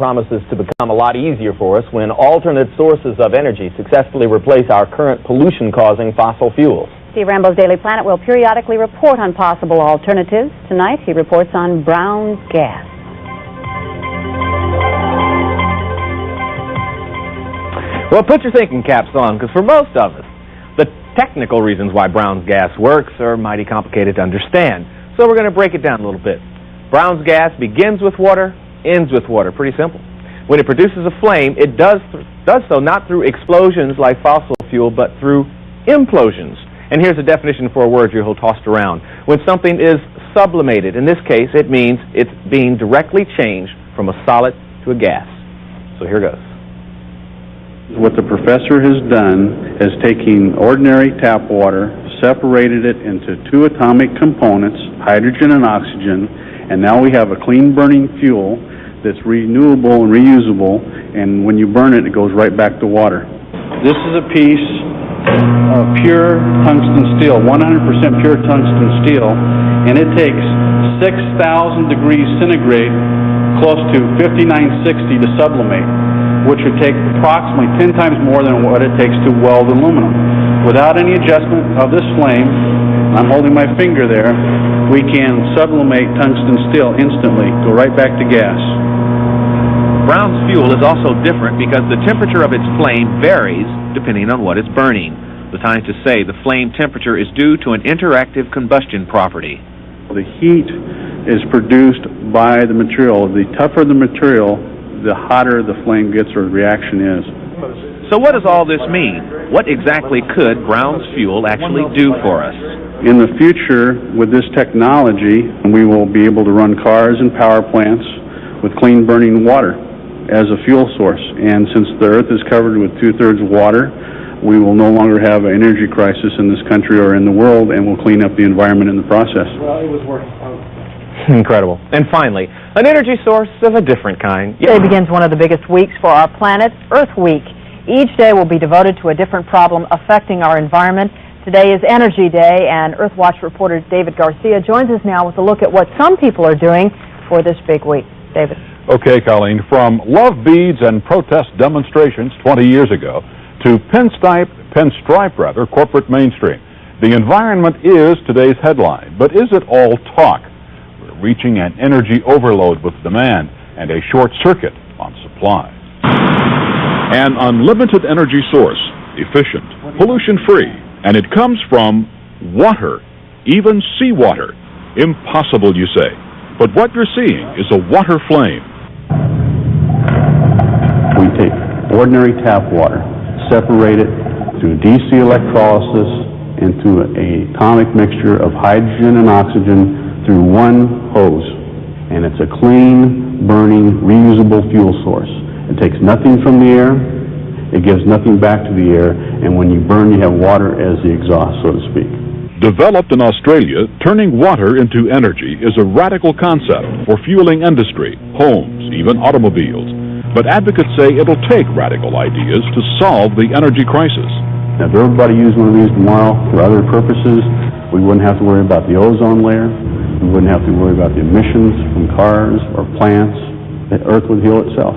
promises to become a lot easier for us when alternate sources of energy successfully replace our current pollution-causing fossil fuels. Steve Rambo's Daily Planet will periodically report on possible alternatives. Tonight, he reports on brown gas. Well, put your thinking caps on, because for most of us, the technical reasons why Brown's gas works are mighty complicated to understand. So we're going to break it down a little bit. Brown's gas begins with water, ends with water. Pretty simple. When it produces a flame, it does so not through explosions like fossil fuel, but through implosions. And here's a definition for a word you'll tossed around. When something is sublimated, in this case, it means it's being directly changed from a solid to a gas. So here goes. What the professor has done is taking ordinary tap water, separated it into two atomic components, hydrogen and oxygen, and now we have a clean burning fuel that's renewable and reusable, and when you burn it, it goes right back to water. This is a piece of pure tungsten steel, 100% pure tungsten steel, and it takes 6,000 degrees centigrade, close to 5960 to sublimate, which would take approximately 10 times more than what it takes to weld aluminum. Without any adjustment of this flame, I'm holding my finger there, we can sublimate tungsten steel instantly, go right back to gas. Brown's fuel is also different because the temperature of its flame varies depending on what it's burning. The scientists say the flame temperature is due to an interactive combustion property. The heat is produced by the material. The tougher the material, the hotter the flame gets or the reaction is. So what does all this mean? What exactly could Brown's fuel actually do for us? In the future, with this technology, we will be able to run cars and power plants with clean burning water as a fuel source. And since the earth is covered with 2/3 water, we will no longer have an energy crisis in this country or in the world, and we'll clean up the environment in the process. Well, it was working. Incredible. And finally, an energy source of a different kind. Today begins one of the biggest weeks for our planet, Earth Week. Each day will be devoted to a different problem affecting our environment. Today is Energy Day, and Earthwatch reporter David Garcia joins us now with a look at what some people are doing for this big week. David. Okay, Colleen, from love beads and protest demonstrations 20 years ago to pinstripe corporate mainstream. The environment is today's headline, but is it all talk? We're reaching an energy overload with demand and a short circuit on supply. An unlimited energy source, efficient, pollution-free, and it comes from water, even seawater. Impossible, you say. But what you're seeing is a water flame. We take ordinary tap water, separate it through DC electrolysis into an atomic mixture of hydrogen and oxygen through one hose. And it's a clean, burning, reusable fuel source. It takes nothing from the air, it gives nothing back to the air, and when you burn, you have water as the exhaust, so to speak. Developed in Australia, turning water into energy is a radical concept for fueling industry, homes, even automobiles. But advocates say it'll take radical ideas to solve the energy crisis. Now, if everybody used one of these tomorrow for other purposes, we wouldn't have to worry about the ozone layer, we wouldn't have to worry about the emissions from cars or plants. The Earth would heal itself.